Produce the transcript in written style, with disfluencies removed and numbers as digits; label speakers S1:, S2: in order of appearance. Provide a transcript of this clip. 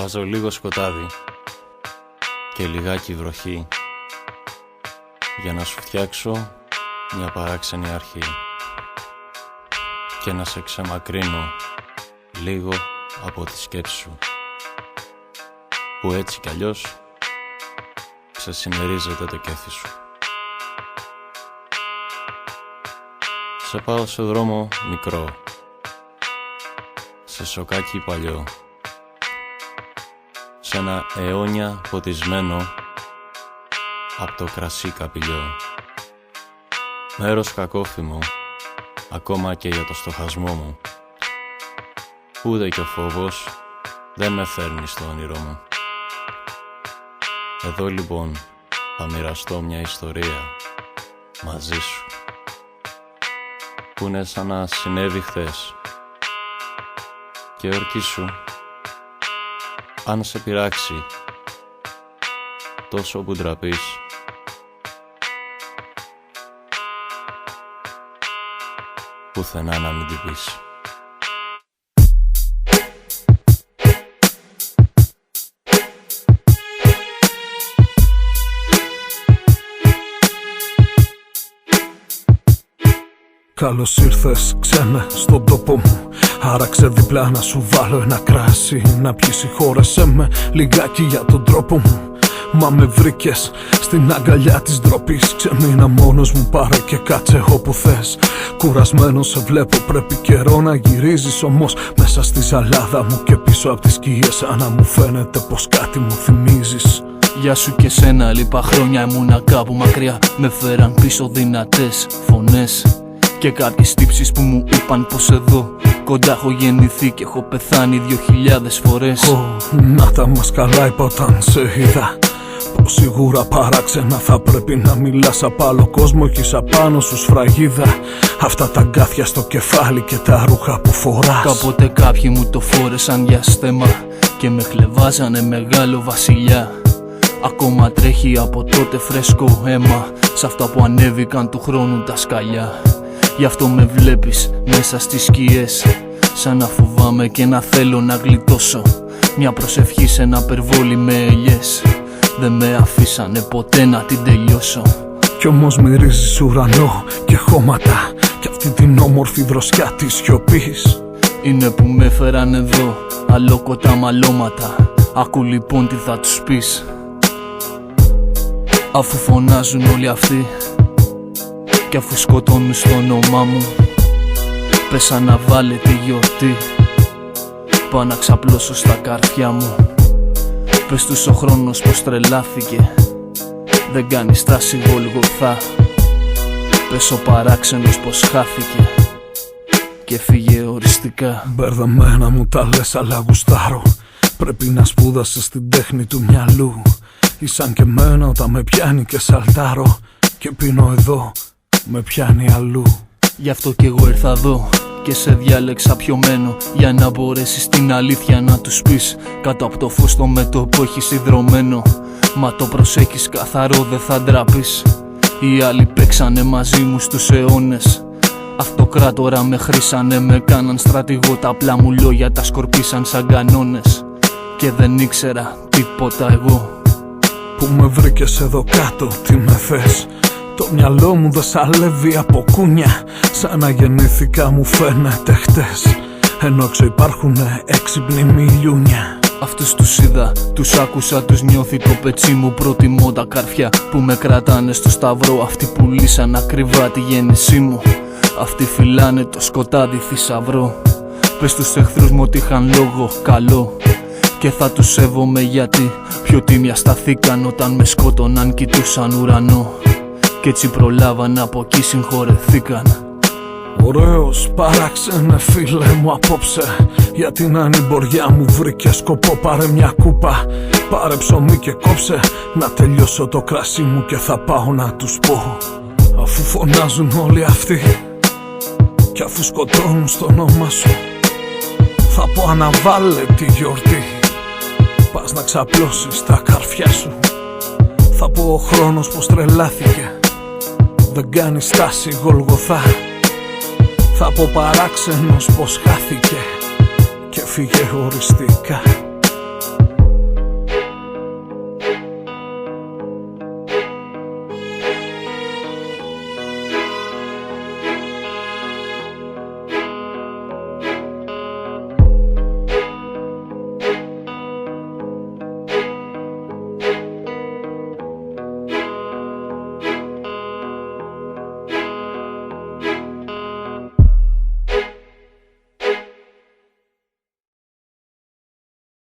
S1: Βάζω λίγο σκοτάδι και λιγάκι βροχή για να σου φτιάξω μια παράξενη αρχή και να σε ξεμακρύνω λίγο από τη σκέψη σου που έτσι κι αλλιώς ξεσημερίζεται το κέφι σου. Σε πάω σε δρόμο μικρό, σε σοκάκι παλιό, σε ένα αιώνια ποτισμένο απ' το κρασί καπηλιό. Μέρος κακόφημο, ακόμα και για το στοχασμό μου. Ούτε και ο φόβος δεν με φέρνει στο όνειρό μου. Εδώ λοιπόν θα μοιραστώ μια ιστορία μαζί σου που είναι σαν να συνέβη χθες. Και ορκίσου, αν σε πειράξει τόσο που ντραπείς, πουθενά να μην την πεις.
S2: Καλώς ήρθες ξένε στον τόπο μου. Άραξε διπλά να σου βάλω ένα κράσι να πιεις, συγχώρεσέ με λιγάκι για τον τρόπο μου. Μα με βρήκες στην αγκαλιά της ντροπής. Ξεμείνα μόνος μου, πάρε και κάτσε όπου θες. Κουρασμένος σε βλέπω, πρέπει καιρό να γυρίζεις. Όμως μέσα στη ζαλάδα μου και πίσω απ' τις σκιές, σαν να μου φαίνεται πως κάτι μου θυμίζεις.
S3: Γεια σου και σένα, λείπα χρόνια ήμουνα κάπου μακριά. Με φέραν πίσω δυνατές φωνές και κάποιες τύψεις που μου είπαν πως εδώ κοντά έχω γεννηθεί και έχω πεθάνει 2000 φορές.
S2: Να τα μας καλά είπα όταν σε είδα, πως σίγουρα παράξενα θα πρέπει να μιλάς απ' άλλο κόσμο. Έχεις απάνω σου σφραγίδα, αυτά τα γκάθια στο κεφάλι και τα ρούχα που φοράς.
S3: Κάποτε κάποιοι μου το φόρεσαν για στέμα και με χλεβάζανε μεγάλο βασιλιά. Ακόμα τρέχει από τότε φρέσκο αίμα σ' αυτά που ανέβηκαν του χρόνου τα σκαλιά. Γι' αυτό με βλέπεις μέσα στις σκιές, σαν να φοβάμαι και να θέλω να γλιτώσω. Μια προσευχή σε ένα περβόλι με ελιές, δεν με αφήσανε ποτέ να την τελειώσω.
S2: Κι όμως μυρίζεις ουρανό και χώματα κι αυτή την όμορφη δροσιά της σιωπής.
S3: Είναι που με έφεραν εδώ, αλόκοτα μαλώματα. Άκου λοιπόν τι θα τους πεις. Αφού φωνάζουν όλοι αυτοί κι αφού σκοτώνουν στο όνομά μου, πέσα να βάλετε γιορτή. Πάω να ξαπλώσω στα καρφιά μου. Πες τους ο χρόνος πως τρελάθηκε, δεν κάνει στάση Γολγοθά. Πες ο παράξενος πως χάθηκε και φύγε οριστικά.
S2: Μπερδεμένα μου τα λες αλλά γουστάρω, πρέπει να σπούδασες την τέχνη του μυαλού. Ήσαν και μένα όταν με πιάνει και σαλτάρω και πίνω εδώ, με πιάνει αλλού.
S3: Γι' αυτό κι εγώ ήρθα εδώ και σε διάλεξα πιωμένο, για να μπορέσεις την αλήθεια να τους πεις. Κάτω από το φως το μέτωπο έχεις ιδρωμένο, μα το προσέχεις καθαρό, δεν θα ντραπείς. Οι άλλοι παίξανε μαζί μου στους αιώνες, αυτοκράτορα με χρήσανε, με κάναν στρατηγό. Τα απλά μου λόγια τα σκορπίσαν σαν κανόνες και δεν ήξερα τίποτα εγώ.
S2: Που με βρήκες εδώ κάτω, τι με θες? Το μυαλό μου δεν σαλεύει από κούνια, σαν να γεννήθηκα μου φαίνεται χτες, ενώ έξω υπάρχουνε έξυπνοι μιλιούνια.
S3: Αυτούς τους είδα, τους άκουσα, τους νιώθει το πετσί μου. Προτιμώ τα καρφιά που με κρατάνε στο σταυρό. Αυτοί που λύσαν ακριβά τη γέννησή μου, αυτοί φυλάνε το σκοτάδι θησαυρό. Πες τους εχθρούς μου ότι είχαν λόγο καλό και θα τους σέβομαι, γιατί πιο τίμια σταθήκαν όταν με σκότωναν, κοιτούσαν ουρανό κι έτσι προλάβαν, από εκεί συγχωρεθήκαν.
S2: Ωραίος παράξενε φίλε μου απόψε, για την ανημποριά μου βρήκε σκοπό. Πάρε μια κούπα, πάρε ψωμί και κόψε, να τελειώσω το κρασί μου και θα πάω να τους πω. Αφού φωνάζουν όλοι αυτοί κι αφού σκοτώνουν στο όνομα σου, θα πω αναβάλε τη γιορτή. Πας να ξαπλώσεις τα καρφιά σου, θα πω ο χρόνος πως τρελάθηκε, δεν κάνει στάση Γολγοθά. Θα πω παράξενος πως χάθηκε και φύγε οριστικά.